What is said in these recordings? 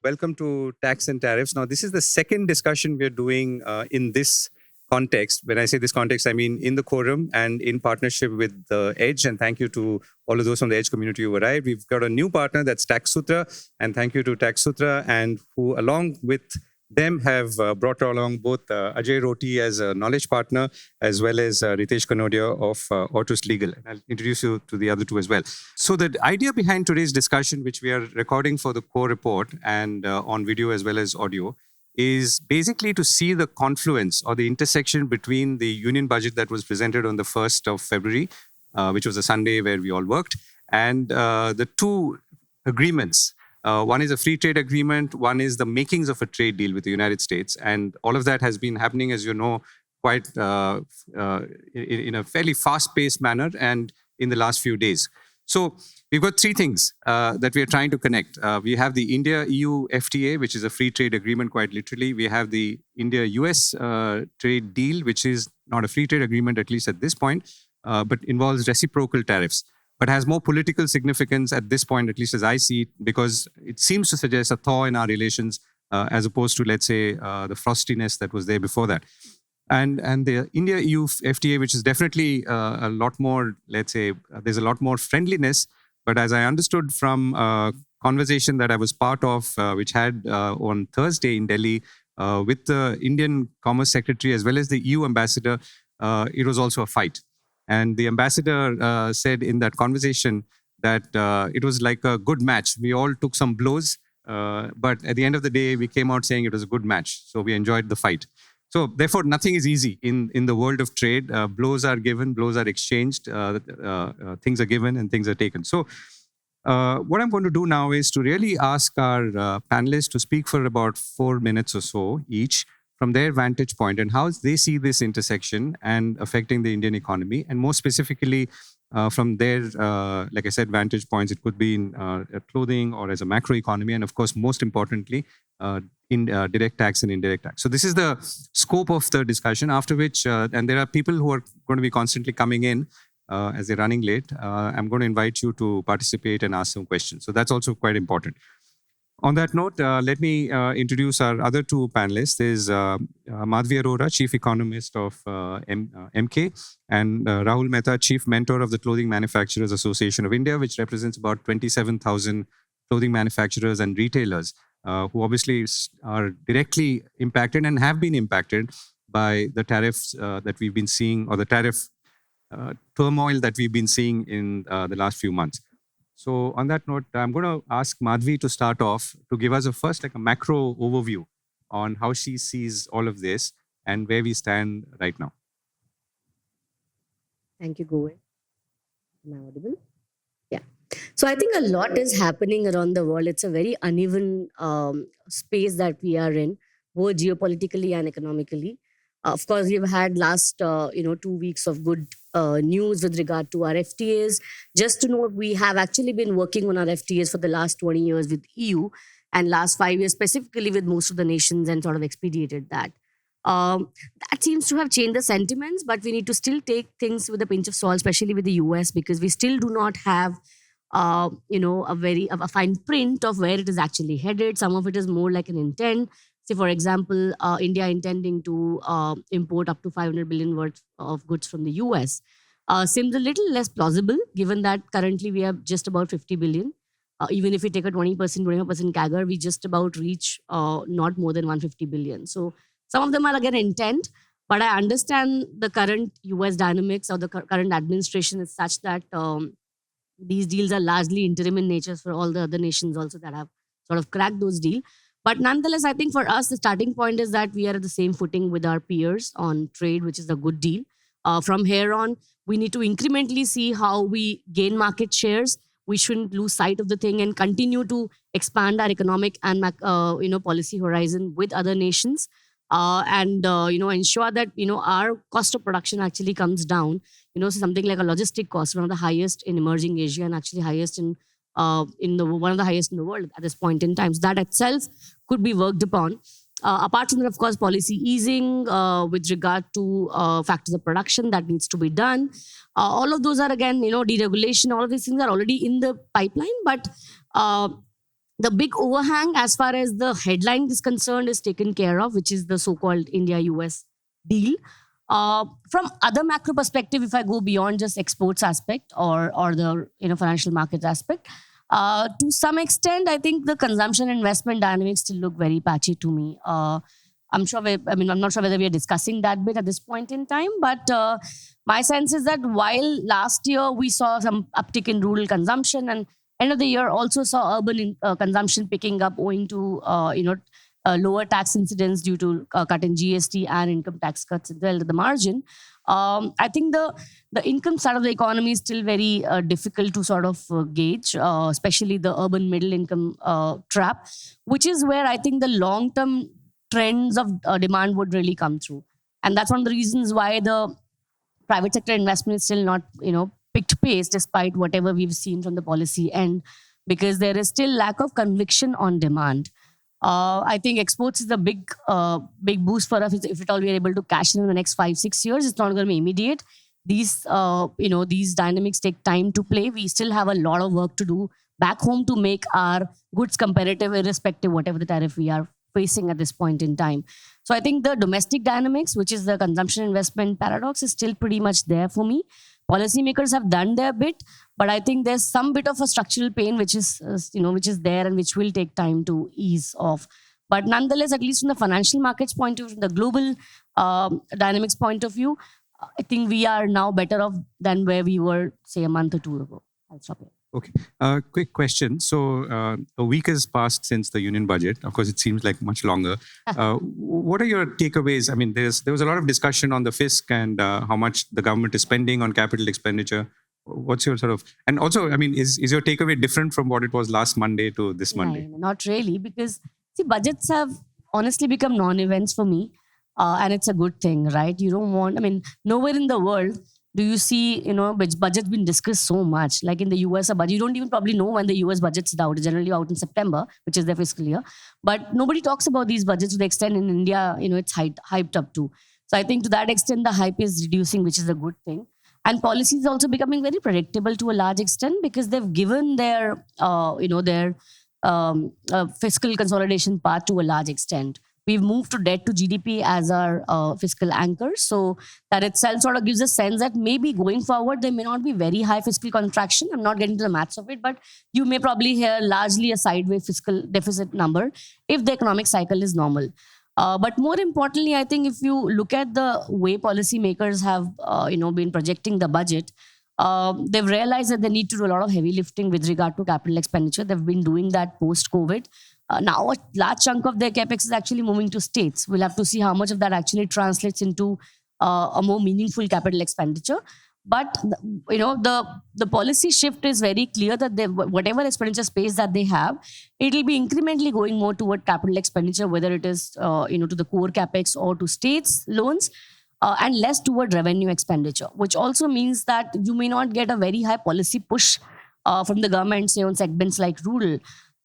Welcome to Tax and Tariffs. Now, this is the second discussion we're doing in this context. When I say this context, I mean in the quorum and in partnership with the Edge. And thank you to all of those from the Edge community who arrived. We've got a new partner, that's Tax Sutra. And thank you to Tax Sutra, and who, along with them, have brought along both Ajay, Rotti as a knowledge partner, as well as Ritesh, Kanodia of Aurtus Legal. And I'll introduce you to the other two as well. So the idea behind today's discussion, which we are recording for the core report and on video as well as audio, is basically to see the confluence or the intersection between the union budget that was presented on the 1st of February, which was a Sunday where we all worked, and the two agreements. One is a free trade agreement, one is the makings of a trade deal with the United States. And all of that has been happening, as you know, quite in a fairly fast-paced manner and in the last few days. So we've got three things that we are trying to connect. We have the India-EU FTA, which is a free trade agreement, quite literally. We have the India-US trade deal, which is not a free trade agreement, at least at this point, but involves reciprocal tariffs, but has more political significance at this point, at least as I see it, because it seems to suggest a thaw in our relations as opposed to, let's say, the frostiness that was there before that. And the India-EU FTA, which is definitely a lot more, let's say, there's a lot more friendliness. But as I understood from a conversation that I was part of, which had on Thursday in Delhi with the Indian Commerce Secretary as well as the EU ambassador, it was also a fight. And the ambassador said in that conversation that it was like a good match. We all took some blows, but at the end of the day, we came out saying it was a good match. So we enjoyed the fight. So therefore, nothing is easy in the world of trade. Blows are given, blows are exchanged, things are given and things are taken. So what I'm going to do now is to really ask our panelists to speak for about 4 minutes or so each, from their vantage point and how they see this intersection and affecting the Indian economy. And more specifically, from their, like I said, vantage points, it could be in clothing or as a macroeconomy. And of course, most importantly, in direct tax and indirect tax. So this is the scope of the discussion, after which, and there are people who are going to be constantly coming in as they're running late. I'm going to invite you to participate and ask some questions. So that's also quite important. On that note, let me introduce our other two panelists. There's Madhavi Arora, Chief Economist of Emkay, and Rahul Mehta, Chief Mentor of the Clothing Manufacturers Association of India, which represents about 27,000 clothing manufacturers and retailers who obviously are directly impacted and have been impacted by the tariffs that we've been seeing, or the tariff turmoil that we've been seeing in the last few months. So on that note, I'm going to ask Madhavi to start off to give us a macro overview on how she sees all of this and where we stand right now. Thank you, Govindraj. Am I audible? Yeah. So I think a lot is happening around the world. It's a very uneven space that we are in, both geopolitically and economically. Of course, we've had last 2 weeks of good news with regard to our FTAs. Just to note, we have actually been working on our FTAs for the last 20 years with EU, and last 5 years specifically with most of the nations, and sort of expedited that. That seems to have changed the sentiments, but we need to still take things with a pinch of salt, especially with the US, because we still do not have a fine print of where it is actually headed. Some of it is more like an intent. Say, for example, India intending to import up to 500 billion worth of goods from the US seems a little less plausible, given that currently we have just about 50 billion. Even if we take a 20%, 25% CAGR, we just about reach not more than 150 billion. So some of them are again intent, but I understand the current US dynamics or the current administration is such that these deals are largely interim in nature for all the other nations also that have sort of cracked those deals. But nonetheless, I think for us, the starting point is that we are at the same footing with our peers on trade, which is a good deal. From here on, we need to incrementally see how we gain market shares. We shouldn't lose sight of the thing and continue to expand our economic and policy horizon with other nations, and ensure that our cost of production actually comes down. So something like a logistic cost, one of the highest in emerging Asia and actually highest in one of the highest in the world at this point in time. So that itself could be worked upon. Apart from that, of course, policy easing with regard to factors of production that needs to be done. All of those are, again, deregulation. All of these things are already in the pipeline. But the big overhang as far as the headline is concerned is taken care of, which is the so-called India-US deal. From other macro perspective, if I go beyond just exports aspect or the financial markets aspect, to some extent, I think the consumption investment dynamics still look very patchy to me. I'm sure. I'm not sure whether we are discussing that bit at this point in time, but my sense is that while last year we saw some uptick in rural consumption, and end of the year also saw urban consumption picking up owing to lower tax incidence due to cut in GST and income tax cuts as well at the margin. I think the income side of the economy is still very difficult to sort of gauge, especially the urban middle income trap, which is where I think the long term trends of demand would really come through. And that's one of the reasons why the private sector investment is still not, picked pace despite whatever we've seen from the policy end, because there is still lack of conviction on demand. I think exports is a big boost for us if at all we are able to cash in the next 5-6 years. It's not going to be immediate. These dynamics take time to play. We still have a lot of work to do back home to make our goods competitive, irrespective whatever the tariff we are facing at this point in time. So I think the domestic dynamics, which is the consumption investment paradox, is still pretty much there for me. Policymakers have done their bit, but I think there's some bit of a structural pain which is there and which will take time to ease off. But nonetheless, at least from the financial markets point of view, from the global dynamics point of view, I think we are now better off than where we were, say, a month or two ago. I'll stop here. Okay. Quick question. So a week has passed since the union budget. Of course, it seems like much longer. What are your takeaways? I mean, there was a lot of discussion on the fisc and how much the government is spending on capital expenditure. What's your sort of... And also, I mean, is your takeaway different from what it was last Monday to this Monday? Not really, because, see, budgets have honestly become non-events for me. And it's a good thing, right? You don't want... I mean, nowhere in the world do you see, which budget's been discussed so much? Like in the US, a budget, you don't even probably know when the US budget's out. It's generally out in September, which is their fiscal year. But nobody talks about these budgets to the extent in India, it's hyped up too. So I think to that extent, the hype is reducing, which is a good thing. And policy is also becoming very predictable to a large extent because they've given their fiscal consolidation path to a large extent. We've moved to debt to GDP as our fiscal anchor. So that itself sort of gives a sense that maybe going forward, there may not be very high fiscal contraction. I'm not getting to the maths of it, but you may probably hear largely a sideways fiscal deficit number if the economic cycle is normal. But more importantly, I think if you look at the way policymakers have been projecting the budget, they've realized that they need to do a lot of heavy lifting with regard to capital expenditure. They've been doing that post-COVID. Now, a large chunk of their capex is actually moving to states. We'll have to see how much of that actually translates into a more meaningful capital expenditure. But the policy shift is very clear that whatever expenditure space that they have, it will be incrementally going more toward capital expenditure, whether it is to the core capex or to states loans. And less toward revenue expenditure, which also means that you may not get a very high policy push from the government, say, on segments like rural.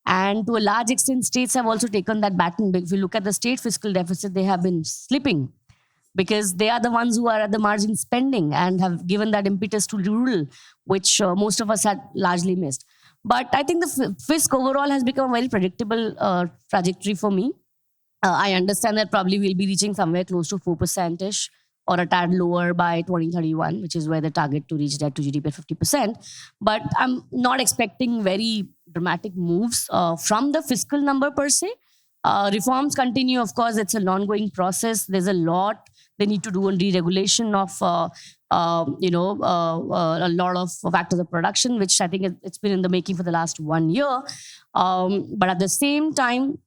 And to a large extent, states have also taken that baton. If you look at the state fiscal deficit, they have been slipping because they are the ones who are at the margin spending and have given that impetus to rural, which most of us had largely missed. But I think the fisc overall has become a very predictable trajectory for me. I understand that probably we'll be reaching somewhere close to 4%-ish or a tad lower by 2031, which is where the target to reach debt to GDP at 50%. But I'm not expecting very dramatic moves from the fiscal number per se. Reforms continue. Of course, it's an ongoing process. There's a lot they need to do on deregulation of, a lot of factors of production, which I think it's been in the making for the last 1 year. But at the same time,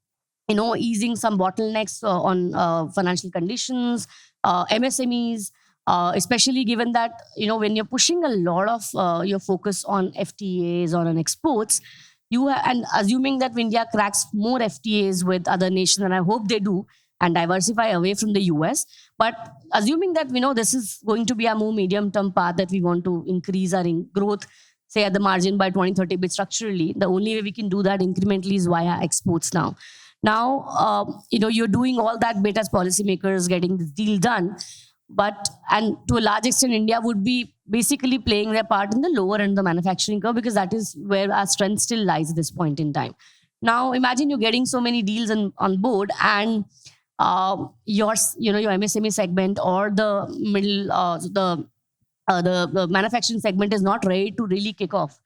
easing some bottlenecks on financial conditions, MSMEs, especially given that, when you're pushing a lot of your focus on FTAs or on exports, and assuming that India cracks more FTAs with other nations, and I hope they do, and diversify away from the US. But assuming that, this is going to be a more medium-term path that we want to increase our growth, say at the margin by 2030, but structurally, the only way we can do that incrementally is via exports now. Now, you're doing all that bit as policymakers, getting this deal done. And to a large extent, India would be basically playing their part in the lower end of the manufacturing curve because that is where our strength still lies at this point in time. Now imagine you're getting so many deals on board, and your your MSME segment or the middle the manufacturing segment is not ready to really kick off.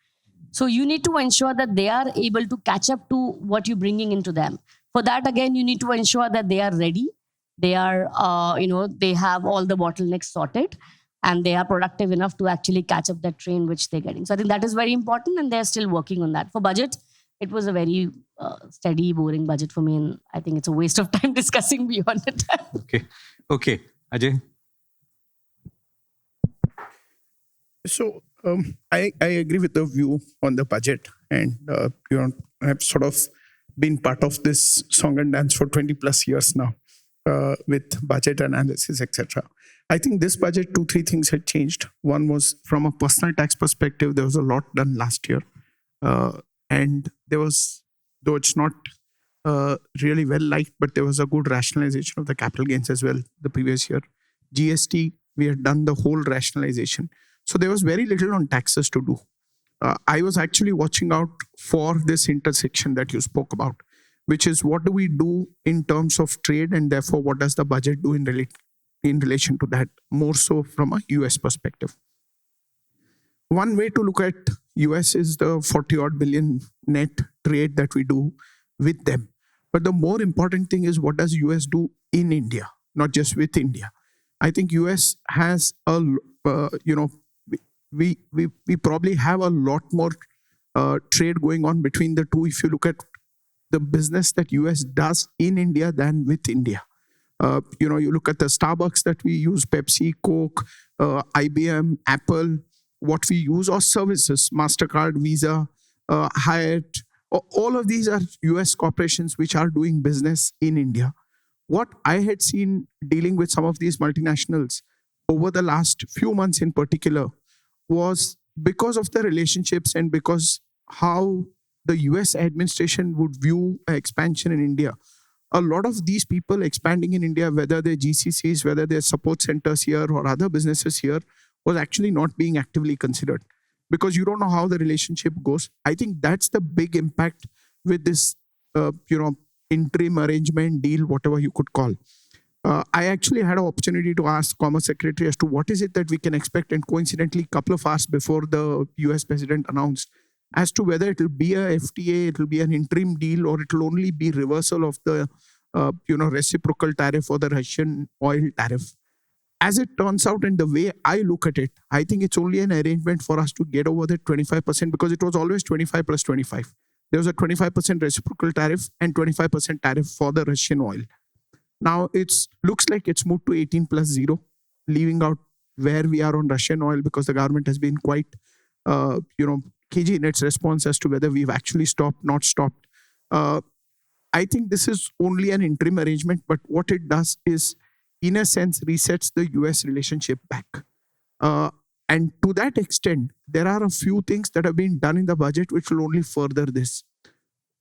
So you need to ensure that they are able to catch up to what you're bringing into them. For that, again, you need to ensure that they are ready. They are, they have all the bottlenecks sorted, and they are productive enough to actually catch up that train which they're getting. So I think that is very important, and they're still working on that. For budget, it was a very steady, boring budget for me, and I think it's a waste of time discussing beyond it. Okay, Ajay. So I agree with the view on the budget, and I've sort of been part of this song and dance for 20 plus years now with budget analysis, etc. I think this budget, 2-3 things had changed. One was from a personal tax perspective, there was a lot done last year, and there was, though it's not really well liked, but there was a good rationalization of the capital gains as well the previous year. GST, we had done the whole rationalization. So there was very little on taxes to do. I was actually watching out for this intersection that you spoke about, which is what do we do in terms of trade, and therefore what does the budget do in relation to that, more so from a US perspective. One way to look at US is the 40 odd billion net trade that we do with them. But the more important thing is what does US do in India, not just with India. I think US has a, we probably have a lot more trade going on between the two if you look at the business that US does in India than with India. You look at the Starbucks that we use, Pepsi, Coke, IBM, Apple, what we use, or services, MasterCard, Visa, Hyatt. All of these are US corporations which are doing business in India. What I had seen dealing with some of these multinationals over the last few months in particular was because of the relationships and because how the US administration would view expansion in India. A lot of these people expanding in India, whether they're GCCs, whether they're support centers here or other businesses here, was actually not being actively considered because you don't know how the relationship goes. I think that's the big impact with this, interim arrangement deal, whatever you could call. I actually had an opportunity to ask Commerce Secretary as to what is it that we can expect, and coincidentally, a couple of hours before the US President announced as to whether it will be a FTA, it will be an interim deal, or it will only be reversal of the reciprocal tariff or the Russian oil tariff. As it turns out, and the way I look at it, I think it's only an arrangement for us to get over that 25% because it was always 25 plus 25. There was a 25% reciprocal tariff and 25% tariff for the Russian oil. Now it looks like it's moved to 18 plus 0, leaving out where we are on Russian oil because the government has been quite, cagey in its response as to whether we've actually stopped, not stopped. I think this is only an interim arrangement, but what it does is, in a sense, resets the US relationship back. And to that extent, there are a few things that have been done in the budget which will only further this.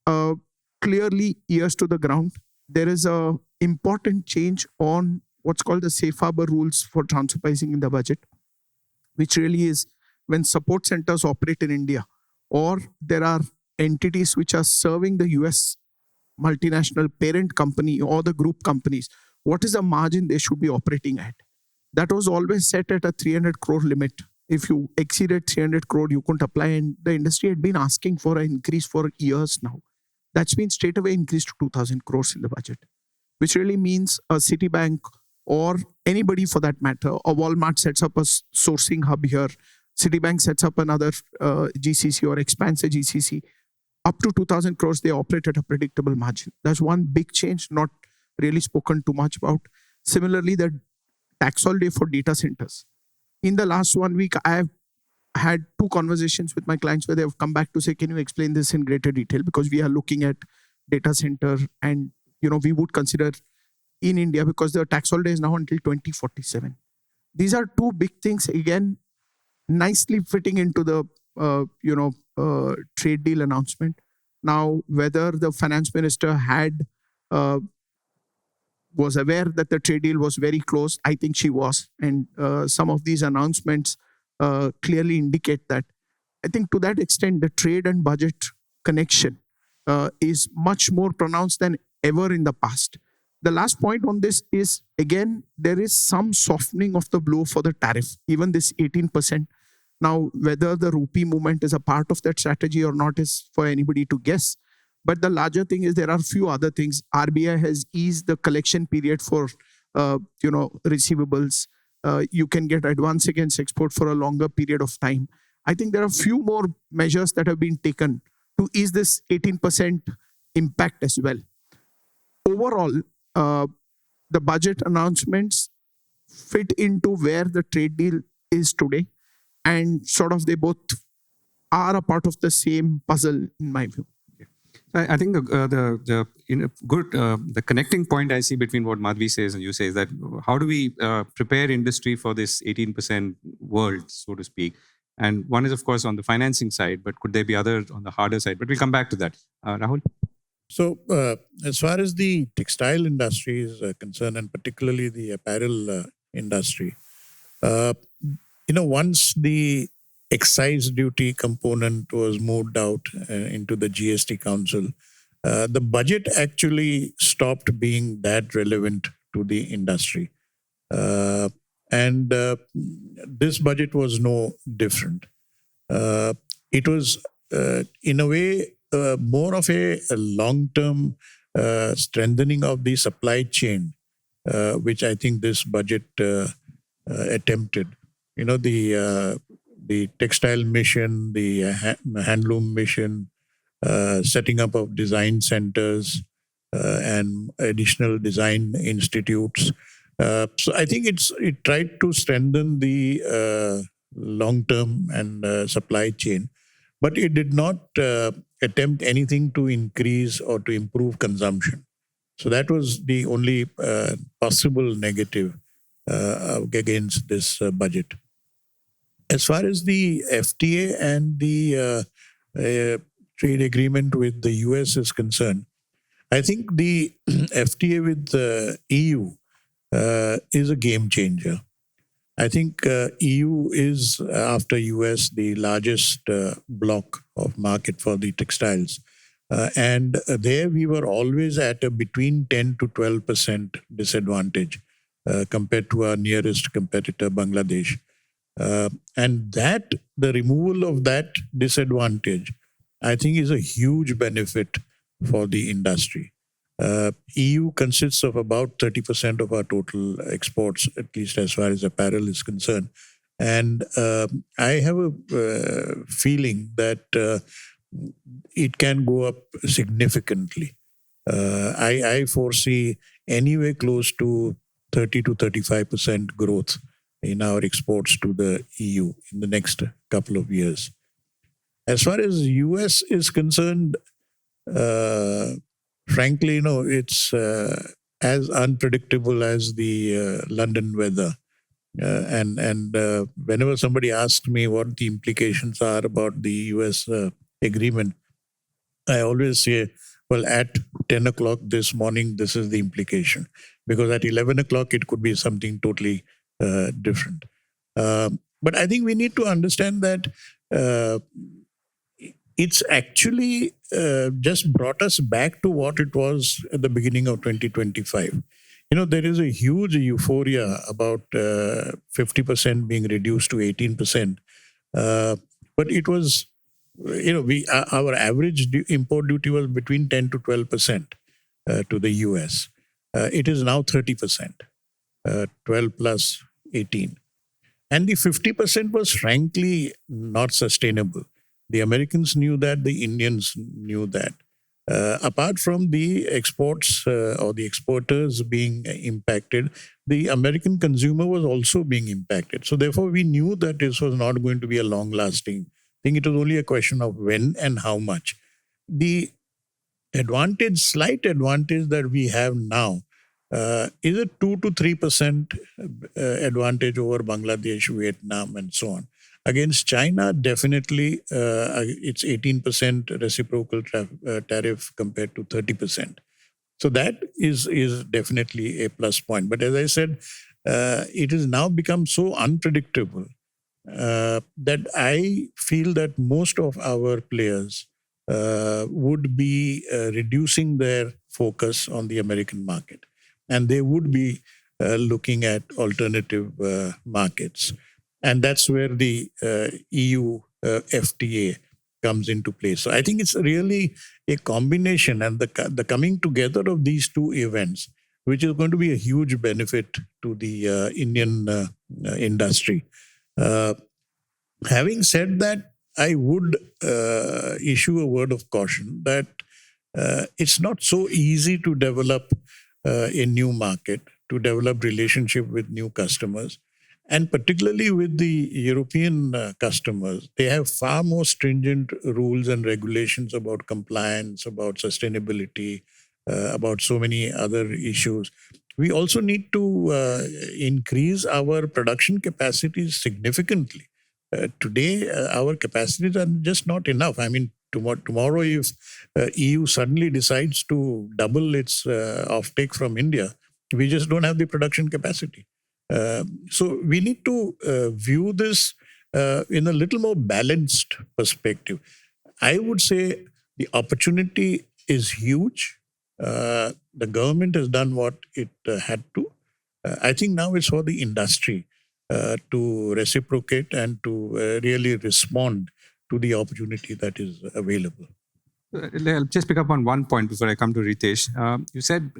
Clearly, ears to the ground, there is a important change on what's called the safe harbor rules for transfer pricing in the budget, which really is when support centers operate in India or there are entities which are serving the US multinational parent company or the group companies, what is the margin they should be operating at? That was always set at a 300 crore limit. If you exceeded 300 crore, you couldn't apply, and the industry had been asking for an increase for years now. That's been straight away increased to 2,000 crores in the budget, which really means a Citibank or anybody for that matter, or Walmart sets up a sourcing hub here, Citibank sets up another GCC or expands a GCC, up to 2,000 crores, they operate at a predictable margin. That's one big change, not really spoken too much about. Similarly, the tax holiday for data centers. In the last 1 week, I have had 2 conversations with my clients where they have come back to say, can you explain this in greater detail? Because we are looking at data center and, we would consider in India because the tax holiday is now until 2047. These are 2 big things, again, nicely fitting into the, trade deal announcement. Now, whether the finance minister was aware that the trade deal was very close, I think she was. And some of these announcements clearly indicate that. I think to that extent, the trade and budget connection is much more pronounced than ever in the past. The last point on this is, again, there is some softening of the blow for the tariff, even this 18%. Now, whether the rupee movement is a part of that strategy or not is for anybody to guess. But the larger thing is there are a few other things. RBI has eased the collection period for receivables. You can get advance against export for a longer period of time. I think there are a few more measures that have been taken to ease this 18% impact as well. Overall, the budget announcements fit into where the trade deal is today, and sort of they both are a part of the same puzzle, in my view. I think the connecting point I see between what Madhavi says and you say is that how do we prepare industry for this 18% world, so to speak? And one is, of course, on the financing side, but could there be other on the harder side? But we'll come back to that. Rahul? So, as far as the textile industry is concerned, and particularly the apparel industry, once the excise duty component was moved out into the GST Council, the budget actually stopped being that relevant to the industry. And this budget was no different. It was, in a way, more of a long-term strengthening of the supply chain, which I think this budget attempted. The textile mission, the handloom mission, setting up of design centers and additional design institutes. So I think it tried to strengthen the long-term and supply chain, but it did not attempt anything to increase or to improve consumption. So that was the only possible negative against this budget. As far as the FTA and the trade agreement with the US is concerned, I think the FTA with the EU is a game changer. I think EU is, after US, the largest block of market for the textiles. And there we were always at a between 10 to 12% disadvantage compared to our nearest competitor, Bangladesh. And the removal of that disadvantage, I think, is a huge benefit for the industry. EU consists of about 30% of our total exports, at least as far as apparel is concerned. And I have a feeling that it can go up significantly. I foresee anywhere close to 30 to 35% growth in our exports to the EU in the next couple of years. As far as US is concerned, frankly, it's as unpredictable as the London weather. And whenever somebody asks me what the implications are about the US agreement, I always say, well, at 10 o'clock this morning, this is the implication. Because at 11 o'clock, it could be something totally different. But I think we need to understand that it's actually just brought us back to what it was at the beginning of 2025. There is a huge euphoria about 50% being reduced to 18%. But it was, our average import duty was between 10 to 12% to the US. It is now 30%, 12 plus 18. And the 50% was frankly not sustainable. The Americans knew that, the Indians knew that. Apart from the exports or the exporters being impacted, the American consumer was also being impacted. So therefore, we knew that this was not going to be a long-lasting thing. It was only a question of when and how much. The slight advantage that we have now is a 2 to 3% advantage over Bangladesh, Vietnam, and so on. Against China, definitely it's 18% reciprocal tariff compared to 30%. So that is definitely a plus point. But as I said, it has now become so unpredictable that I feel that most of our players would be reducing their focus on the American market. And they would be looking at alternative markets. And that's where the EU FTA comes into play. So I think it's really a combination and the coming together of these two events, which is going to be a huge benefit to the Indian industry. Having said that, I would issue a word of caution that it's not so easy to develop a new market, to develop relationship with new customers. And particularly with the European customers, they have far more stringent rules and regulations about compliance, about sustainability, about so many other issues. We also need to increase our production capacities significantly. Today, our capacities are just not enough. I mean, tomorrow if EU suddenly decides to double its offtake from India, we just don't have the production capacity. So we need to view this in a little more balanced perspective. I would say the opportunity is huge. The government has done what it had to. I think now it's for the industry to reciprocate and to really respond to the opportunity that is available. I'll just pick up on one point before I come to Ritesh. You said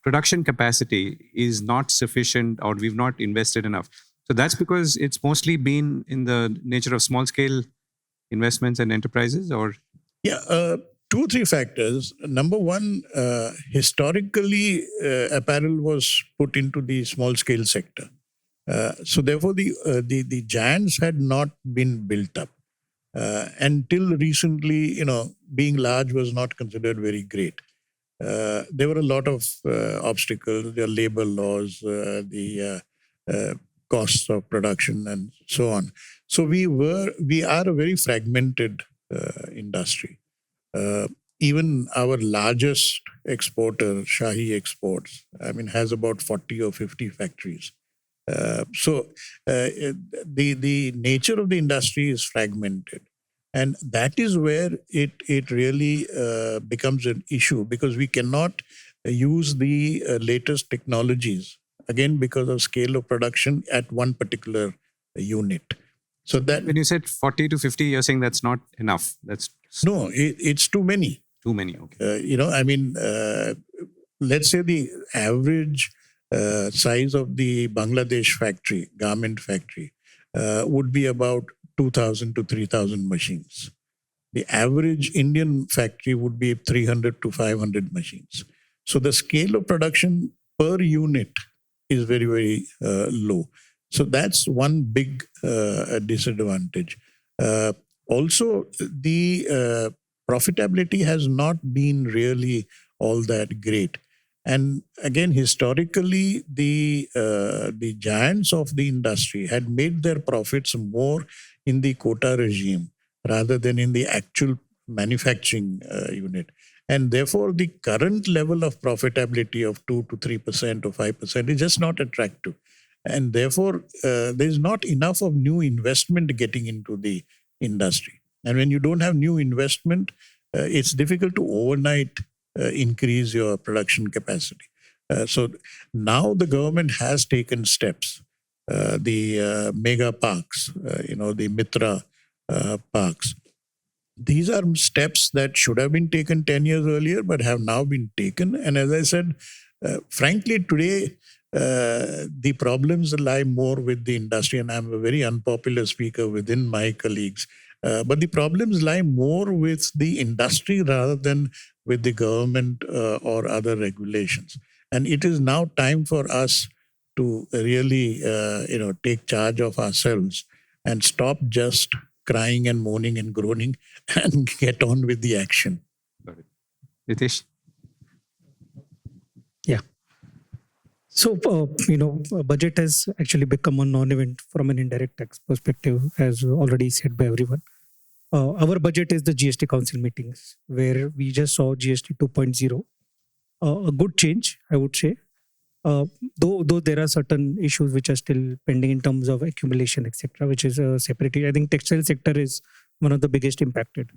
production capacity is not sufficient or we've not invested enough. So that's because it's mostly been in the nature of small scale investments and enterprises, or? Yeah, 2 or 3 factors. Number one, historically, apparel was put into the small scale sector. So therefore, the giants had not been built up. Until recently, being large was not considered very great. There were a lot of obstacles, the labor laws, the costs of production, and so on. So we are a very fragmented industry. Even our largest exporter, Shahi Exports, has about 40 or 50 factories. So the nature of the industry is fragmented. And that is where it really becomes an issue, because we cannot use the latest technologies, again, because of scale of production at one particular unit. So that when you said 40 to 50, you're saying that's not enough. No, it's too many. Too many, okay. Let's say the average size of the Bangladesh factory, garment factory, would be about 2,000 to 3,000 machines. The average Indian factory would be 300 to 500 machines. So the scale of production per unit is very, very low. So that's one big disadvantage. Also, the profitability has not been really all that great. And again, historically, the giants of the industry had made their profits more in the quota regime rather than in the actual manufacturing unit. And therefore, the current level of profitability of 2 to 3% or 5% is just not attractive. And therefore, there's not enough of new investment getting into the industry. And when you don't have new investment, it's difficult to overnight increase your production capacity. So now the government has taken steps. The mega parks, the Mitra parks. These are steps that should have been taken 10 years earlier, but have now been taken. And as I said, frankly, today, the problems lie more with the industry. And I'm a very unpopular speaker within my colleagues. But the problems lie more with the industry rather than with the government or other regulations. And it is now time for us to really, take charge of ourselves and stop just crying and moaning and groaning and get on with the action. Got it. Ritesh? Yeah. So, budget has actually become a non-event from an indirect tax perspective, as already said by everyone. Our budget is the GST Council meetings, where we just saw GST 2.0. A good change, I would say. Though there are certain issues which are still pending in terms of accumulation, etc., which is separate. I think textile sector is one of the biggest impacted.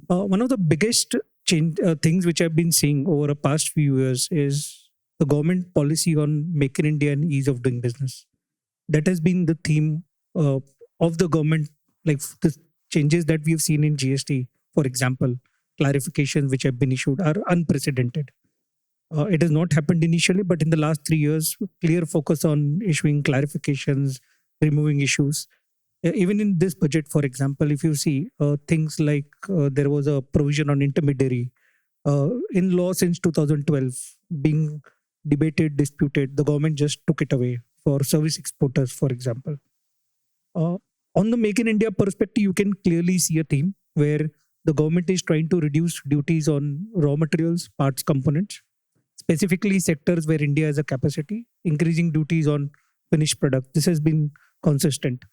One of the biggest things which I've been seeing over the past few years is the government policy on Make in India and ease of doing business. That has been the theme of the government, like the changes that we've seen in GST, for example, clarifications which have been issued are unprecedented. It has not happened initially, but in the last 3 years, clear focus on issuing clarifications, removing issues. Even in this budget, for example, if you see things like there was a provision on intermediary in law since 2012 being debated, disputed, the government just took it away for service exporters, for example. On the Make in India perspective, you can clearly see a theme where the government is trying to reduce duties on raw materials, parts, components, specifically sectors where India has a capacity, increasing duties on finished product. This has been consistent.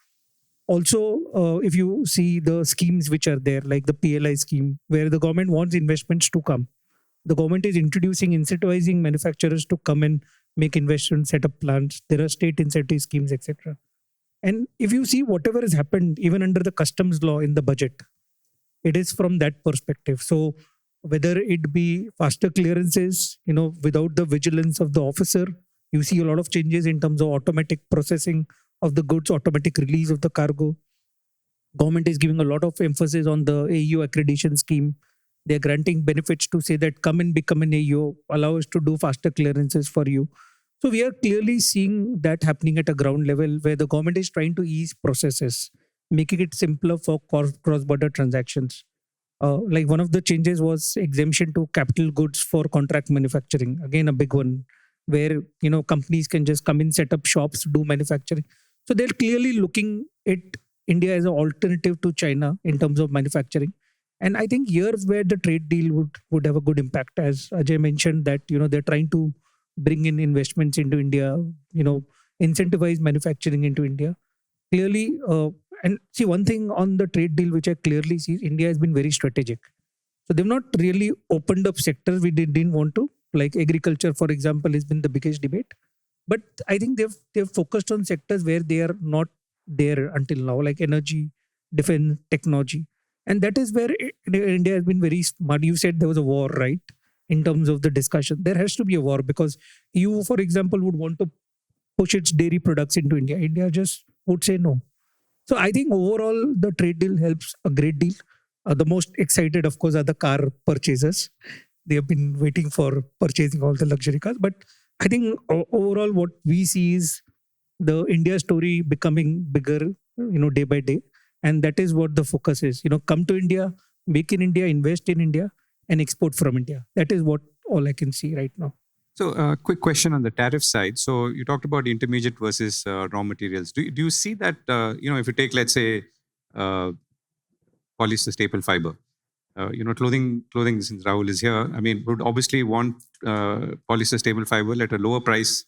Also, if you see the schemes which are there, like the PLI scheme, where the government wants investments to come, the government is introducing, incentivizing manufacturers to come and make investments, set up plants. There are state incentive schemes, etc. And if you see whatever has happened, even under the customs law in the budget, it is from that perspective. So whether it be faster clearances, without the vigilance of the officer, you see a lot of changes in terms of automatic processing of the goods, automatic release of the cargo. Government is giving a lot of emphasis on the AU accreditation scheme. They're granting benefits to say that come and become an AU, allow us to do faster clearances for you. So we are clearly seeing that happening at a ground level where the government is trying to ease processes, making it simpler for cross-border transactions. Like one of the changes was exemption to capital goods for contract manufacturing. Again, a big one where companies can just come in, set up shops, do manufacturing. So they're clearly looking at India as an alternative to China in terms of manufacturing. And I think here's where the trade deal would have a good impact. As Ajay mentioned that, they're trying to bring in investments into India, incentivize manufacturing into India. Clearly, and see one thing on the trade deal, which I clearly see, India has been very strategic. So they've not really opened up sectors we didn't want to, like agriculture, for example, has been the biggest debate. But I think they've focused on sectors where they are not there until now, like energy, defense, technology. And that is where India has been very smart. You said there was a war, right? In terms of the discussion, there has to be a war because EU, for example, would want to push its dairy products into India. India just would say no. So I think overall the trade deal helps a great deal. The most excited, of course, are the car purchasers. They have been waiting for purchasing all the luxury cars. But I think overall what we see is the India story becoming bigger, day by day. And that is what the focus is. Come to India, make in India, invest in India, and export from India. That is what all I can see right now. So, quick question on the tariff side. So, you talked about intermediate versus raw materials. Do you see that, if you take, let's say, polyester staple fiber, clothing, since Rahul is here, I mean, would obviously want polyester staple fiber at a lower price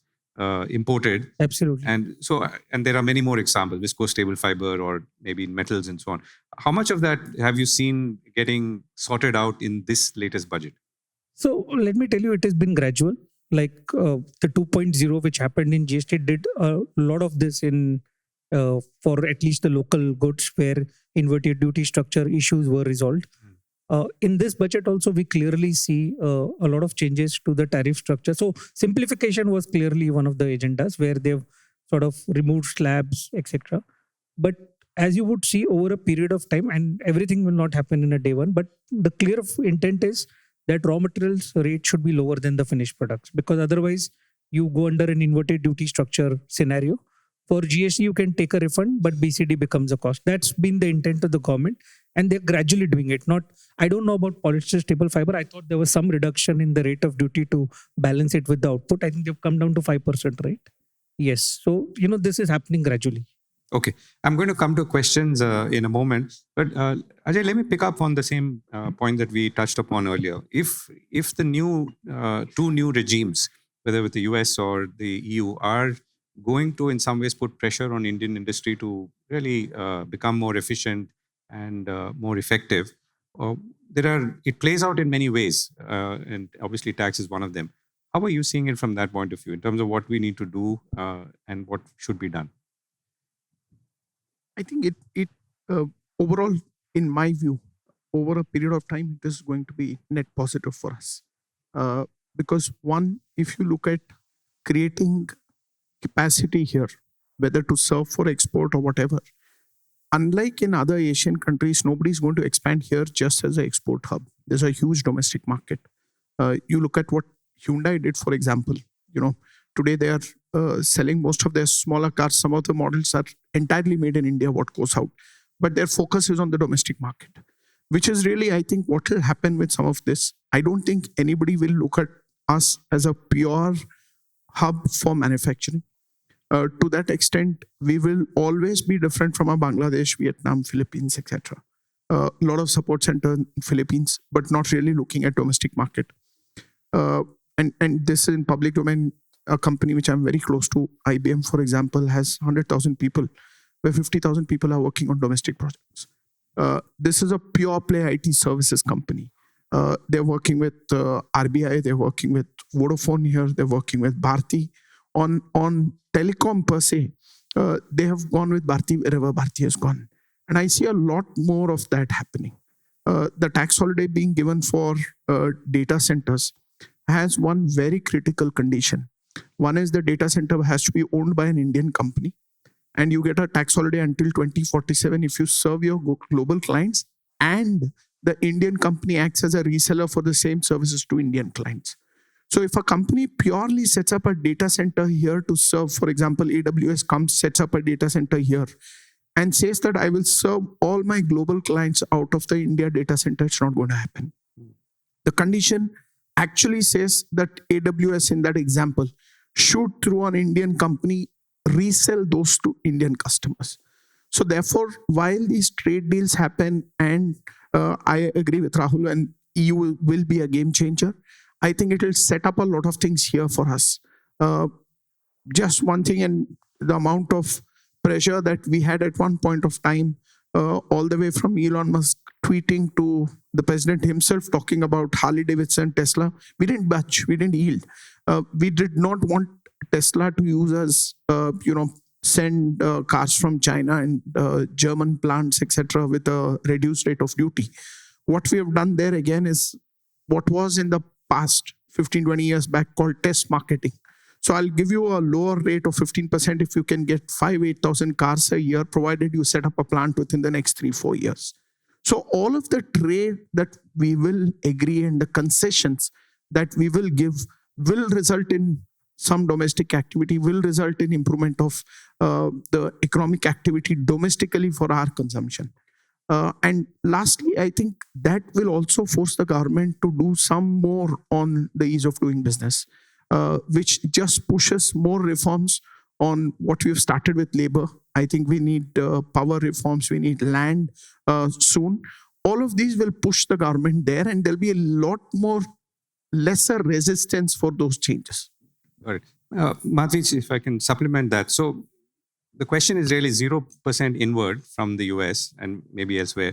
imported. Absolutely. And so, and there are many more examples, viscose staple fiber or maybe in metals and so on. How much of that have you seen getting sorted out in this latest budget? So let me tell you, it has been gradual. Like the 2.0, which happened in GST, did a lot of this in for at least the local goods where inverted duty structure issues were resolved. In this budget also, we clearly see a lot of changes to the tariff structure. So simplification was clearly one of the agendas where they've sort of removed slabs, etc. But as you would see over a period of time, and everything will not happen in a day one, but the clear intent is that raw materials rate should be lower than the finished products, because otherwise you go under an inverted duty structure scenario. For GST, you can take a refund, but BCD becomes a cost. That's been the intent of the government, and they're gradually doing it. I don't know about polyester staple fiber. I thought there was some reduction in the rate of duty to balance it with the output. I think they've come down to 5%, right? Yes. So, this is happening gradually. Okay. I'm going to come to questions in a moment. But Ajay, let me pick up on the same point that we touched upon earlier. If the new two new regimes, whether with the US or the EU, are going to in some ways put pressure on Indian industry to really become more efficient and more effective, it plays out in many ways. And obviously tax is one of them. How are you seeing it from that point of view in terms of what we need to do and what should be done? I think it overall, in my view, over a period of time, it is going to be net positive for us. Because one, if you look at creating capacity here, whether to serve for export or whatever, unlike in other Asian countries, nobody's going to expand here just as an export hub. There's a huge domestic market. You look at what Hyundai did, for example. Today they are selling most of their smaller cars. Some of the models are entirely made in India, what goes out. But their focus is on the domestic market, which is really, I think, what will happen with some of this. I don't think anybody will look at us as a pure hub for manufacturing. To that extent, we will always be different from Bangladesh, Vietnam, Philippines, etc. A lot of support center in Philippines, but not really looking at domestic market. And this is in public domain. A company which I'm very close to, IBM, for example, has 100,000 people, where 50,000 people are working on domestic projects. This is a pure play IT services company. They're working with RBI, they're working with Vodafone here, they're working with Bharti. On telecom per se, they have gone with Bharti wherever Bharti has gone. And I see a lot more of that happening. The tax holiday being given for data centers has one very critical condition. One is the data center has to be owned by an Indian company, and you get a tax holiday until 2047 if you serve your global clients and the Indian company acts as a reseller for the same services to Indian clients. So if a company purely sets up a data center here to serve, for example, AWS comes, sets up a data center here and says that I will serve all my global clients out of the India data center, it's not going to happen. The condition actually says that AWS in that example should, through an Indian company, resell those to Indian customers. So therefore, while these trade deals happen, and I agree with Rahul, and EU will be a game changer, I think it will set up a lot of things here for us. Just one thing, and the amount of pressure that we had at one point of time, all the way from Elon Musk tweeting to the president himself talking about Harley Davidson, Tesla, we didn't budge, we didn't yield. We did not want Tesla to use us, send cars from China and German plants, etc., with a reduced rate of duty. What we have done there again is what was in the past 15, 20 years back called test marketing. So I'll give you a lower rate of 15% if you can get 8,000 cars a year, provided you set up a plant within the next 3-4 years. So all of the trade that we will agree and the concessions that we will give will result in some domestic activity, will result in improvement of the economic activity domestically for our consumption. And lastly, I think that will also force the government to do some more on the ease of doing business, which just pushes more reforms on what we have started with labor. I think we need power reforms, we need land soon. All of these will push the government there, and there'll be a lot more lesser resistance for those changes. Got it. Madhavi, if I can supplement that. So the question is really 0% inward from the US and maybe elsewhere.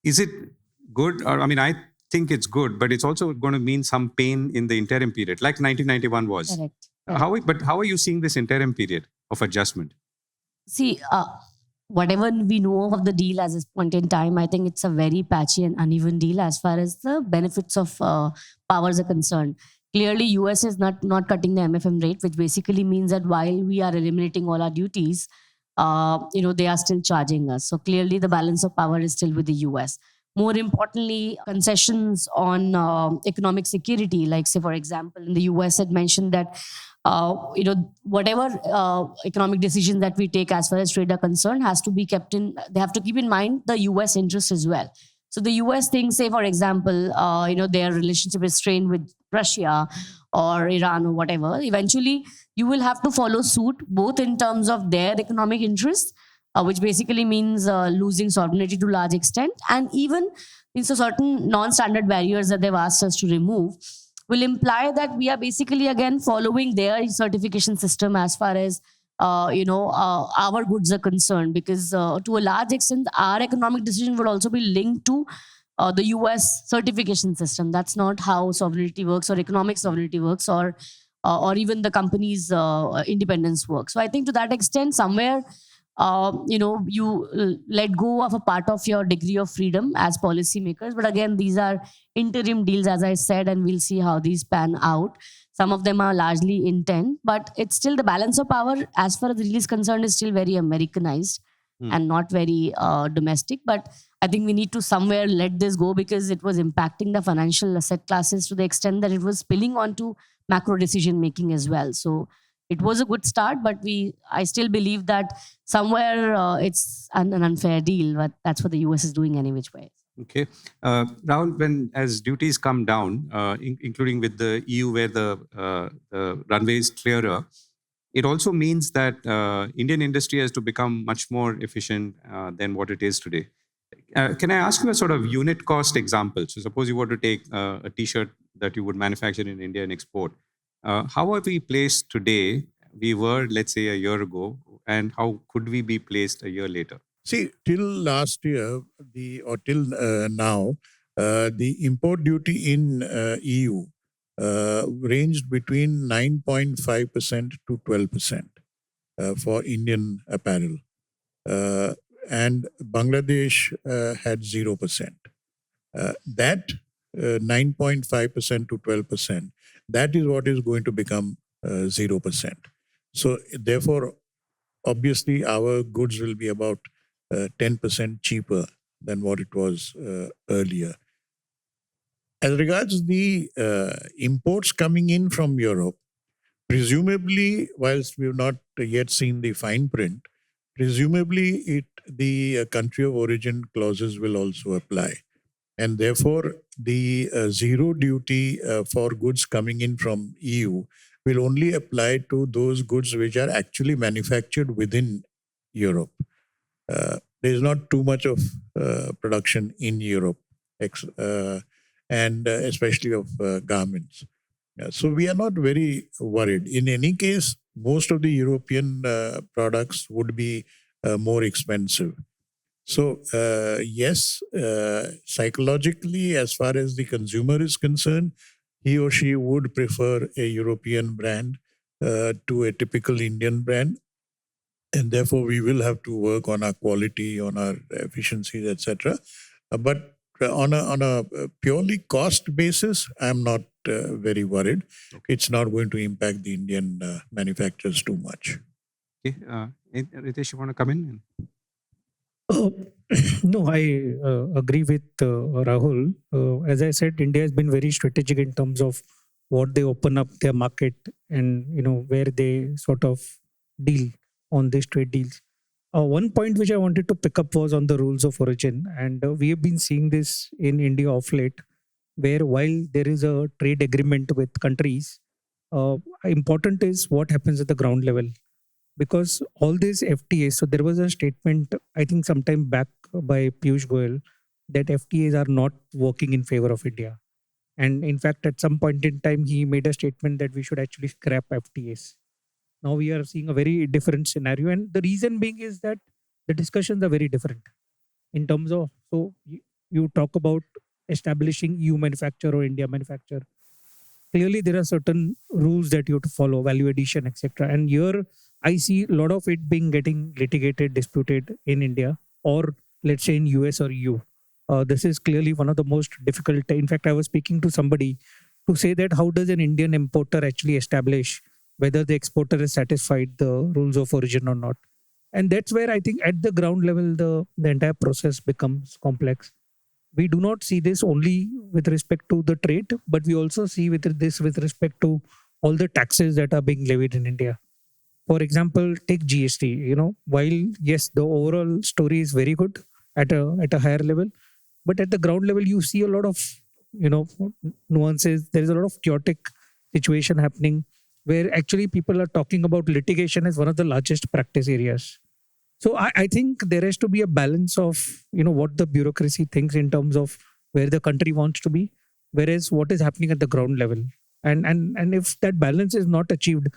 Is it good? Or I think it's good, but it's also going to mean some pain in the interim period, like 1991 was. Correct. How are you seeing this interim period of adjustment? See, whatever we know of the deal at this point in time, I think it's a very patchy and uneven deal as far as the benefits of powers are concerned. Clearly, US is not cutting the MFM rate, which basically means that while we are eliminating all our duties, they are still charging us. So clearly, the balance of power is still with the US. More importantly, concessions on economic security, like say, for example, in the US, it mentioned that whatever economic decisions that we take as far as trade are concerned has to be kept in. They have to keep in mind the US interest as well. So the US thinks, say, for example, their relationship is strained with Russia or Iran or whatever. Eventually, you will have to follow suit, both in terms of their economic interests, which basically means losing sovereignty to a large extent, and even means certain non-standard barriers that they've asked us to remove will imply that we are basically again following their certification system as far as our goods are concerned, because to a large extent our economic decision will also be linked to the US certification system. That's not how sovereignty works, or economic sovereignty works, or even the company's independence works. So I think to that extent, somewhere you let go of a part of your degree of freedom as policymakers. But again, these are interim deals, as I said, and we'll see how these pan out. Some of them are largely intent, but it's still the balance of power, as far as the deal is concerned, is still very Americanized and not very domestic. But I think we need to somewhere let this go, because it was impacting the financial asset classes to the extent that it was spilling onto macro decision making as well. So it was a good start, but I still believe that somewhere it's an unfair deal, but that's what the US is doing any which way. Okay. Rahul, when as duties come down, including with the EU where the runway is clearer, it also means that Indian industry has to become much more efficient than what it is today. Can I ask you a sort of unit cost example? So suppose you were to take a t-shirt that you would manufacture in India and export. How are we placed today? We were, let's say, a year ago, and how could we be placed a year later? See, till last year, till now, the import duty in EU ranged between 9.5% to 12% for Indian apparel. And Bangladesh had 0%. That 9.5% to 12%, that is what is going to become 0%. So therefore, obviously, our goods will be about 10% cheaper than what it was earlier. As regards the imports coming in from Europe, presumably, whilst we have not yet seen the fine print, presumably the country of origin clauses will also apply. And therefore, the zero duty for goods coming in from EU will only apply to those goods which are actually manufactured within Europe. There is not too much of production in Europe, and especially of garments. So we are not very worried. In any case, most of the European products would be more expensive. So yes, psychologically, as far as the consumer is concerned, he or she would prefer a European brand to a typical Indian brand. And therefore, we will have to work on our quality, on our efficiencies, etc. But on a purely cost basis, I'm not very worried. Okay. It's not going to impact the Indian manufacturers too much. Okay, Ritesh, you want to come in? No, I agree with Rahul. As I said, India has been very strategic in terms of what they open up their market and where they sort of deal on these trade deals. One point which I wanted to pick up was on the rules of origin, and we have been seeing this in India of late, where while there is a trade agreement with countries, important is what happens at the ground level. Because all these FTAs, so there was a statement, I think sometime back by Piyush Goyal, that FTAs are not working in favor of India. And in fact, at some point in time, he made a statement that we should actually scrap FTAs. Now we are seeing a very different scenario. And the reason being is that the discussions are very different in terms of, so you talk about establishing EU manufacture or India manufacture. Clearly, there are certain rules that you have to follow, value addition, etc. And here, I see a lot of it getting litigated, disputed in India, or let's say in US or EU. This is clearly one of the most difficult. In fact, I was speaking to somebody to say that how does an Indian importer actually establish whether the exporter has satisfied the rules of origin or not. And that's where I think at the ground level, the entire process becomes complex. We do not see this only with respect to the trade, but we also see with respect to all the taxes that are being levied in India. For example, take GST. While yes, the overall story is very good at a higher level, but at the ground level, you see a lot of nuances. There is a lot of chaotic situation happening where actually people are talking about litigation as one of the largest practice areas. So I think there has to be a balance of what the bureaucracy thinks in terms of where the country wants to be, whereas what is happening at the ground level. And if that balance is not achieved,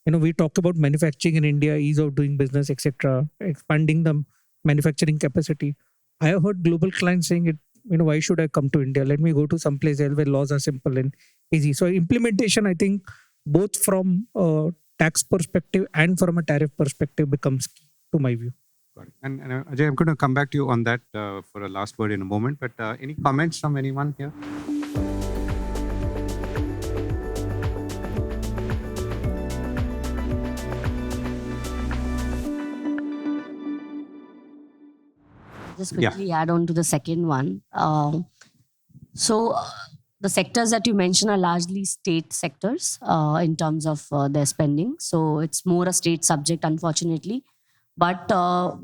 we talk about manufacturing in India, ease of doing business, etc., expanding the manufacturing capacity. I have heard global clients saying it, why should I come to India? Let me go to someplace else where laws are simple and easy. So implementation, I think, both from a tax perspective and from a tariff perspective becomes key, to my view. Got it. And Ajay, I'm going to come back to you on that for a last word in a moment. But any comments from anyone here? Just quickly add on to the second one. So the sectors that you mentioned are largely state sectors in terms of their spending. So it's more a state subject, unfortunately. But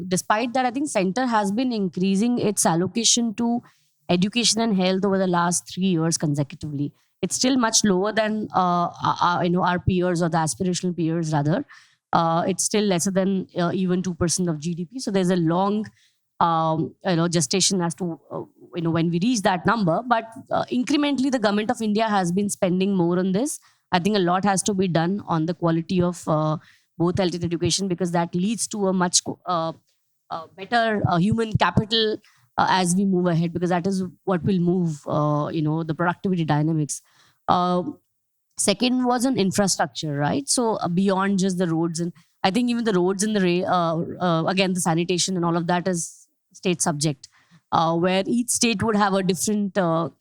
despite that, I think center has been increasing its allocation to education and health over the last 3 years consecutively. It's still much lower than our peers or the aspirational peers rather. It's still lesser than even 2% of GDP. So there's a long gestation as to when we reach that number. But incrementally, the government of India has been spending more on this. I think a lot has to be done on the quality of both health and education, because that leads to a much better human capital as we move ahead, because that is what will move the productivity dynamics. Second was on infrastructure, right? So beyond just the roads, and I think even the roads and again the sanitation and all of that is state subject, where each state would have a different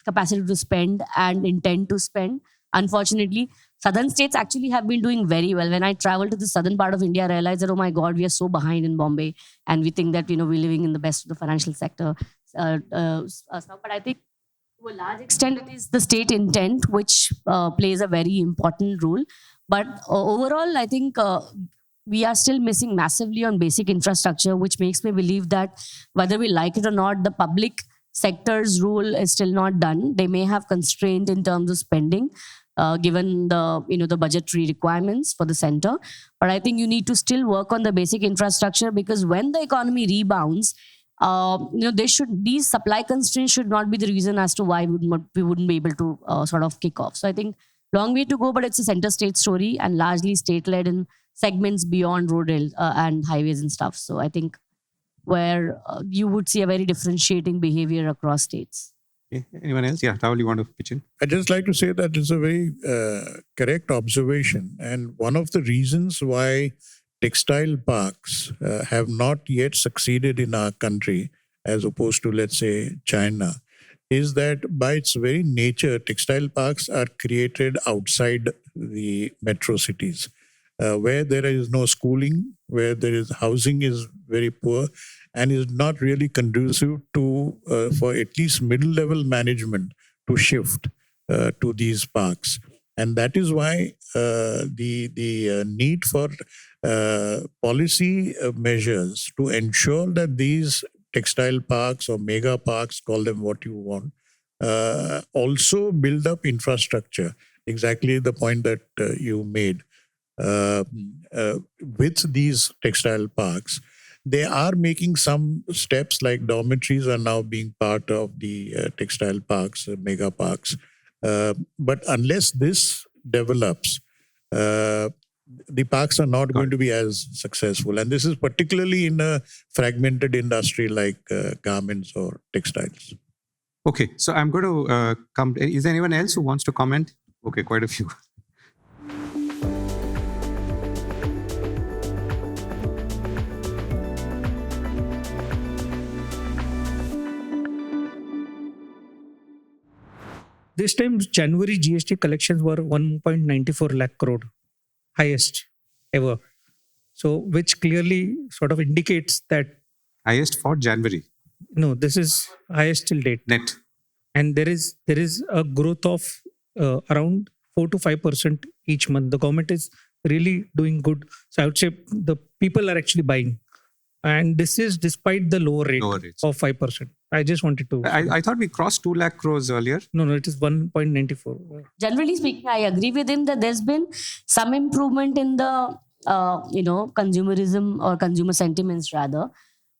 capacity to spend and intent to spend. Unfortunately, southern states actually have been doing very well. When I travel to the southern part of India, I realize that, oh my God, we are so behind in Bombay, and we think that we're living in the best of the financial sector stuff. But I think to a large extent, it is the state intent which plays a very important role. But overall, I think we are still missing massively on basic infrastructure, which makes me believe that whether we like it or not, the public sector's role is still not done. They may have constraint in terms of spending, given the budgetary requirements for the center. But I think you need to still work on the basic infrastructure, because when the economy rebounds, these supply constraints should not be the reason as to why we wouldn't be able to sort of kick off. So I think long way to go, but it's a center state story and largely state led in segments beyond road and highways and stuff. So I think where you would see a very differentiating behavior across states. Okay. Anyone else? Yeah, Rahul, you want to pitch in? I'd just like to say that it's a very correct observation. And one of the reasons why textile parks have not yet succeeded in our country, as opposed to, let's say, China, is that by its very nature, textile parks are created outside the metro cities, where there is no schooling, where there is housing is very poor, and is not really conducive to for at least middle-level management to shift to these parks. And that is why the need for policy measures to ensure that these textile parks or mega parks, call them what you want, also build up infrastructure. Exactly the point that you made. With these textile parks, they are making some steps, like dormitories are now being part of the textile parks, mega parks. But unless this develops, the parks are not going to be as successful. And this is particularly in a fragmented industry like garments or textiles. Okay, so I'm going to come. Is there anyone else who wants to comment? Okay, quite a few. This time, January GST collections were 1.94 lakh crore, highest ever. So, which clearly sort of indicates that. Highest for January? No, this is highest till date. Net. And there is a growth of around 4 to 5% each month. The government is really doing good. So, I would say the people are actually buying. And this is despite the lower rate of 5%. I just wanted to... I thought we crossed 2 lakh crores earlier. No, it is 1.94. Generally speaking, I agree with him that there's been some improvement in the, consumerism or consumer sentiments rather.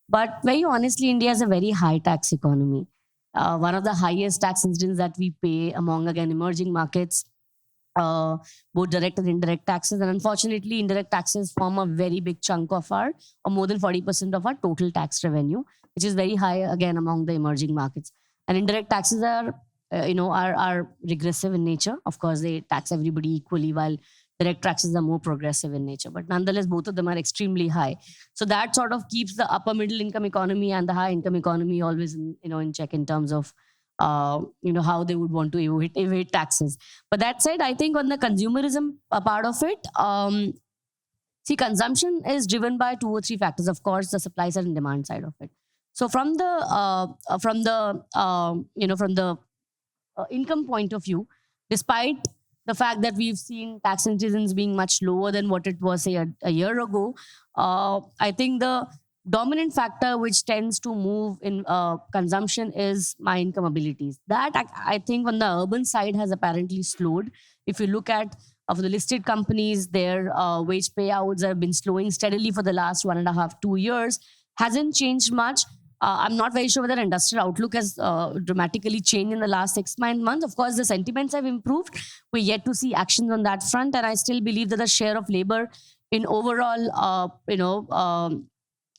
But very honestly, India is a very high tax economy. One of the highest tax incidents that we pay among, again, emerging markets, both direct and indirect taxes. And unfortunately, indirect taxes form a very big chunk of or more than 40% of our total tax revenue, which is very high, again, among the emerging markets. And indirect taxes are regressive in nature. Of course, they tax everybody equally, while direct taxes are more progressive in nature. But nonetheless, both of them are extremely high. So that sort of keeps the upper middle income economy and the high income economy always in check in terms of how they would want to evade taxes. But that said, I think on the consumerism part of it, see, consumption is driven by 2 or 3 factors. Of course, the supply side and demand side of it. So from the income point of view, despite the fact that we've seen tax increases being much lower than what it was, say, a year ago, I think the dominant factor which tends to move in consumption is my income abilities. That I think on the urban side has apparently slowed. If you look at of the listed companies, their wage payouts have been slowing steadily for the last 1.5, 2 years. Hasn't changed much. I'm not very sure whether industrial outlook has dramatically changed in the last 6-9 months. Of course, the sentiments have improved. We're yet to see actions on that front. And I still believe that the share of labor in overall,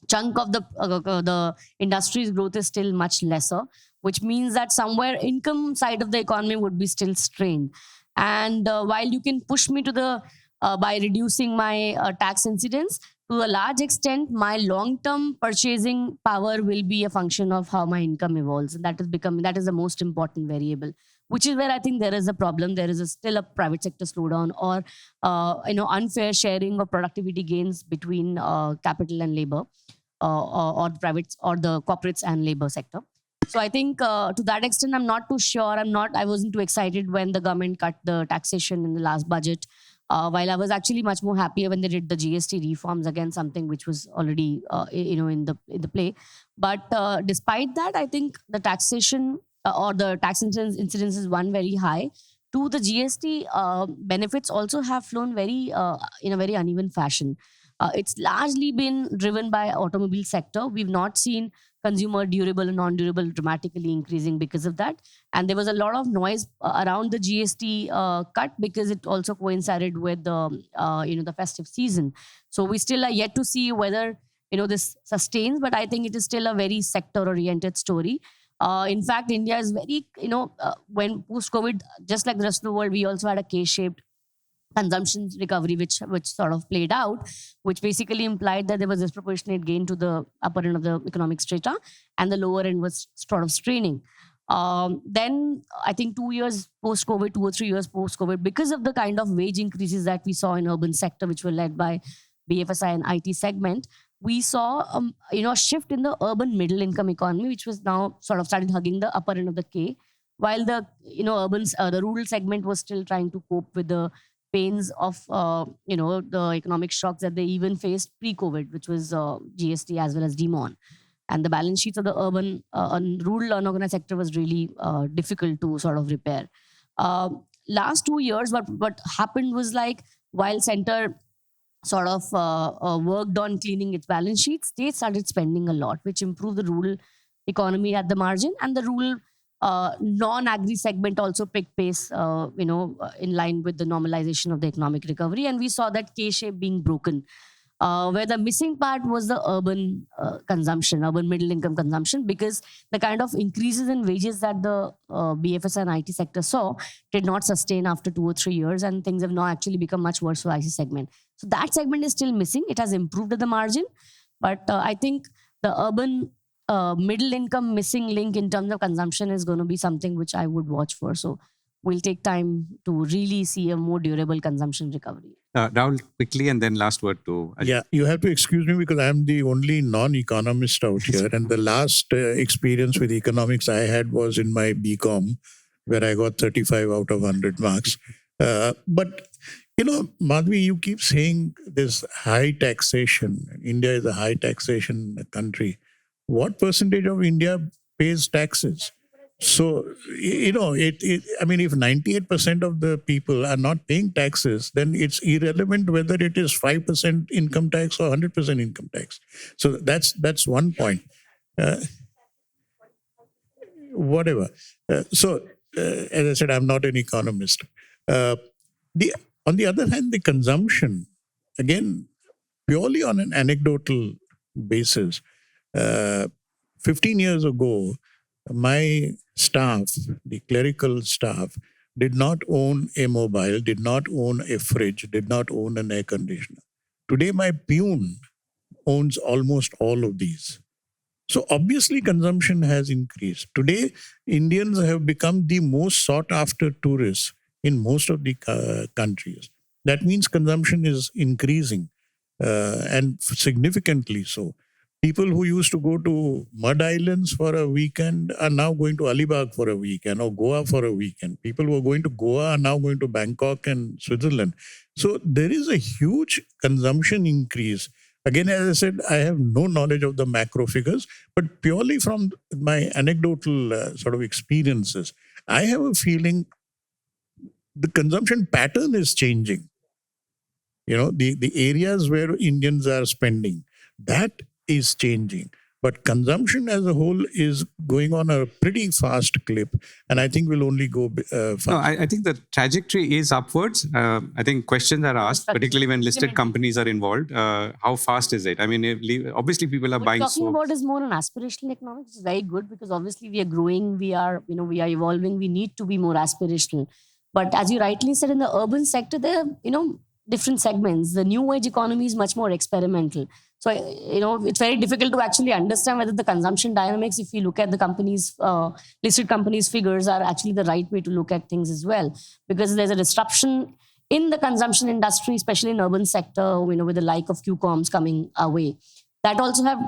chunk of the industry's growth is still much lesser, which means that somewhere income side of the economy would be still strained. And while you can push me to the by reducing my tax incidence, to a large extent, my long-term purchasing power will be a function of how my income evolves. And that is the most important variable, which is where I think there is a problem. There is still a private sector slowdown or unfair sharing of productivity gains between capital and labor, or the private or the corporates and labor sector. So I think to that extent, I'm not too sure. I wasn't too excited when the government cut the taxation in the last budget. While I was actually much more happier when they did the GST reforms, again, something which was already in the play. But despite that, I think the taxation or the tax incidence is one, very high. Two, the GST benefits also have flown very in a very uneven fashion. It's largely been driven by automobile sector. We've not seen consumer durable and non-durable dramatically increasing because of that. And there was a lot of noise around the GST cut because it also coincided with the festive season. So we still are yet to see whether this sustains, but I think it is still a very sector-oriented story. In fact, India is very, when post-COVID, just like the rest of the world, we also had a K-shaped consumption recovery, which sort of played out, which basically implied that there was disproportionate gain to the upper end of the economic strata, and the lower end was sort of straining. Then I think 2 years post-COVID, 2 or 3 years post-COVID, because of the kind of wage increases that we saw in urban sector, which were led by BFSI and IT segment, we saw a shift in the urban middle income economy, which was now sort of started hugging the upper end of the K, while the the rural segment was still trying to cope with the pains of the economic shocks that they even faced pre-COVID, which was GST as well as demon. And the balance sheets of the urban rural unorganized sector was really difficult to sort of repair. Last 2 years, what happened was, like, while center sort of worked on cleaning its balance sheet, states started spending a lot, which improved the rural economy at the margin, and the rural non-agri segment also picked pace, in line with the normalization of the economic recovery. And we saw that K-shape being broken, where the missing part was the urban consumption, urban middle income consumption, because the kind of increases in wages that the BFSI and IT sector saw did not sustain after 2 or 3 years, and things have now actually become much worse for IT segment. So that segment is still missing. It has improved at the margin, but I think the urban middle income missing link in terms of consumption is going to be something which I would watch for. So we'll take time to really see a more durable consumption recovery. Rahul, quickly, and then last word to Ajay. Yeah, you have to excuse me because I'm the only non-economist out here. And the last experience with economics I had was in my BCom, where I got 35 out of 100 marks. But, Madhavi, you keep saying this high taxation. India is a high taxation country. What percentage of India pays taxes? So, if 98% of the people are not paying taxes, then it's irrelevant whether it is 5% income tax or 100% income tax. So that's one point. Whatever. So, as I said, I'm not an economist. On the other hand, the consumption, again, purely on an anecdotal basis, 15 years ago, my staff, the clerical staff, did not own a mobile, did not own a fridge, did not own an air conditioner. Today, my peon owns almost all of these. So obviously consumption has increased. Today, Indians have become the most sought after tourists in most of the countries. That means consumption is increasing and significantly so. People who used to go to mud islands for a weekend are now going to Alibag for a weekend or Goa for a weekend. People who are going to Goa are now going to Bangkok and Switzerland. So there is a huge consumption increase. Again, as I said, I have no knowledge of the macro figures, but purely from my anecdotal sort of experiences, I have a feeling the consumption pattern is changing. The areas where Indians are spending, that is changing. But consumption as a whole is going on a pretty fast clip, and I think will only go fast. No, I think the trajectory is upwards. I think questions are asked, particularly when listed companies are involved. How fast is it? I mean, obviously people are buying. What you're talking about is more an aspirational economics, which is very good because obviously we are growing, we are evolving, we need to be more aspirational. But as you rightly said, in the urban sector, there are, different segments. The new age economy is much more experimental. So, it's very difficult to actually understand whether the consumption dynamics, if you look at the companies, listed companies' figures, are actually the right way to look at things as well. Because there's a disruption in the consumption industry, especially in urban sector, with the like of QComs coming our way. That also have,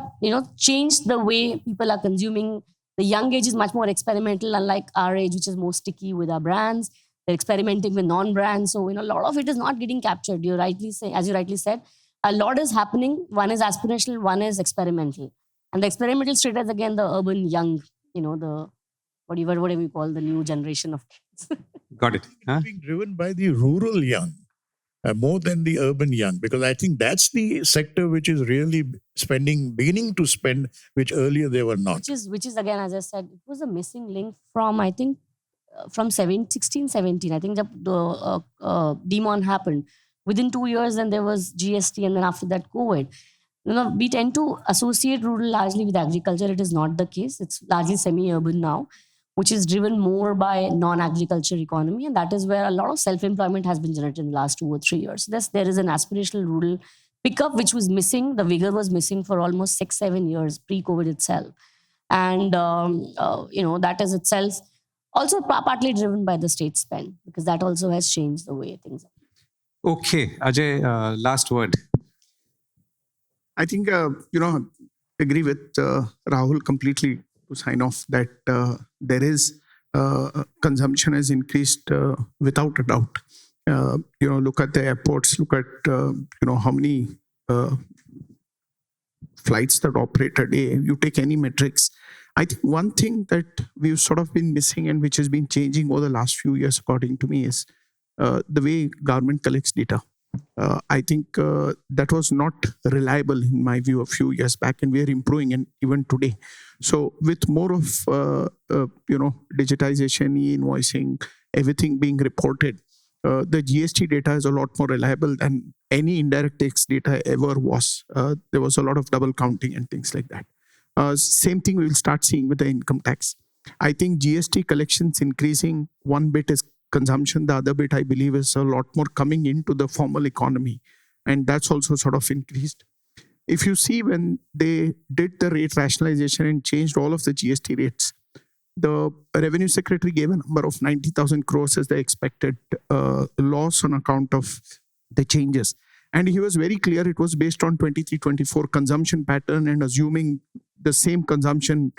changed the way people are consuming. The young age is much more experimental, unlike our age, which is more sticky with our brands. They're experimenting with non-brands. So, a lot of it is not getting captured. As you rightly said, a lot is happening. One is aspirational, one is experimental. And the experimental state is again the urban young, the whatever we call the new generation of kids. Got it. Huh? Being driven by the rural young more than the urban young, because I think that's the sector which is really beginning to spend, which earlier they were not. Which is again, as I said, it was a missing link from, I think, from 16, 17. I think the demon happened. Within 2 years, then there was GST, and then after that, COVID. We tend to associate rural largely with agriculture. It is not the case. It's largely semi-urban now, which is driven more by non-agriculture economy. And that is where a lot of self-employment has been generated in the last 2 or 3 years. There is an aspirational rural pickup, which was missing. The vigor was missing for almost 6-7 years pre-COVID itself. And, that is itself also partly driven by the state spend, because that also has changed the way things are. Okay, Ajay, last word. I think, agree with Rahul completely to sign off that there is consumption has increased without a doubt. Look at the airports, look at, how many flights that operate a day. You take any metrics. I think one thing that we've sort of been missing and which has been changing over the last few years, according to me, is the way government collects data. I think that was not reliable in my view a few years back, and we are improving, and even today. So with more of digitization, e-invoicing, everything being reported, the GST data is a lot more reliable than any indirect tax data ever was. There was a lot of double counting and things like that. Same thing we will start seeing with the income tax. I think GST collections increasing. One bit is consumption. The other bit, I believe, is a lot more coming into the formal economy. And that's also sort of increased. If you see when they did the rate rationalization and changed all of the GST rates, the revenue secretary gave a number of 90,000 crores as the expected loss on account of the changes. And he was very clear it was based on 23-24 consumption pattern, and assuming the same consumption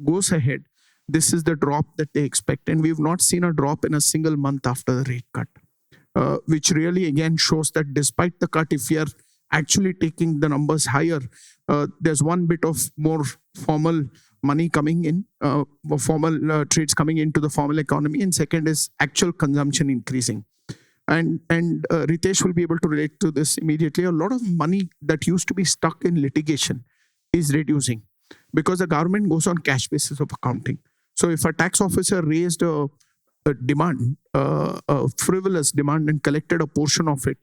goes ahead, this is the drop that they expect. And we've not seen a drop in a single month after the rate cut, which really again shows that despite the cut, if we are actually taking the numbers higher, there's one bit of more formal money coming in, formal trades coming into the formal economy, and second is actual consumption increasing. And Ritesh will be able to relate to this immediately. A lot of money that used to be stuck in litigation is reducing because the government goes on cash basis of accounting. So if a tax officer raised a demand, a frivolous demand, and collected a portion of it,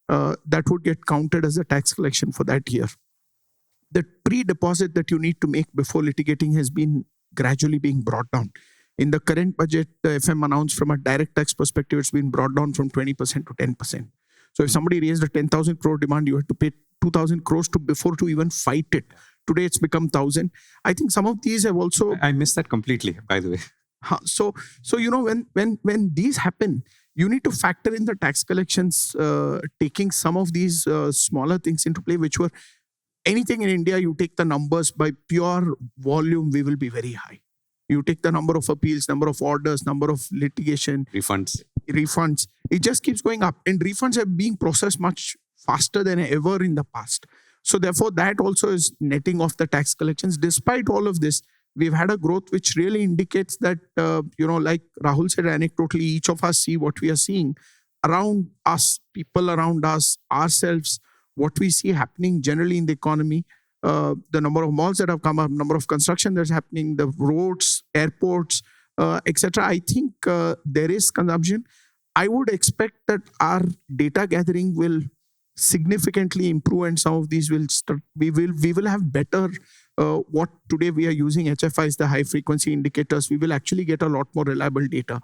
that would get counted as a tax collection for that year. The pre-deposit that you need to make before litigating has been gradually being brought down. In the current budget, the FM announced from a direct tax perspective, it's been brought down from 20% to 10%. So if somebody raised a 10,000 crore demand, you have to pay 2,000 crores before to even fight it. Today it's become 1,000. I think some of these have also. I missed that completely, by the way. So when these happen, you need to factor in the tax collections, taking some of these smaller things into play, which were anything in India. You take the numbers by pure volume, we will be very high. You take the number of appeals, number of orders, number of litigation, Refunds. It just keeps going up, and refunds are being processed much faster than ever in the past. So therefore, that also is netting off the tax collections. Despite all of this, we've had a growth which really indicates that, like Rahul said anecdotally, each of us see what we are seeing around us, people around us, ourselves, what we see happening generally in the economy, the number of malls that have come up, number of construction that's happening, the roads, airports, etc. I think there is consumption. I would expect that our data gathering will significantly improve, and some of these will start. We will have better. What today we are using HFIs, the high frequency indicators. We will actually get a lot more reliable data,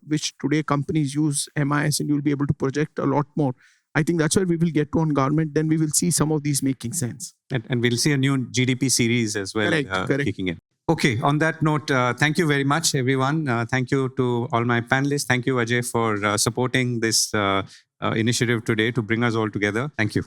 which today companies use MIS, and you'll be able to project a lot more. I think that's where we will get to on government. Then we will see some of these making sense. And we'll see a new GDP series as well Correct. kicking in. Okay, on that note, thank you very much, everyone. Thank you to all my panelists. Thank you, Ajay, for supporting this initiative today to bring us all together. Thank you.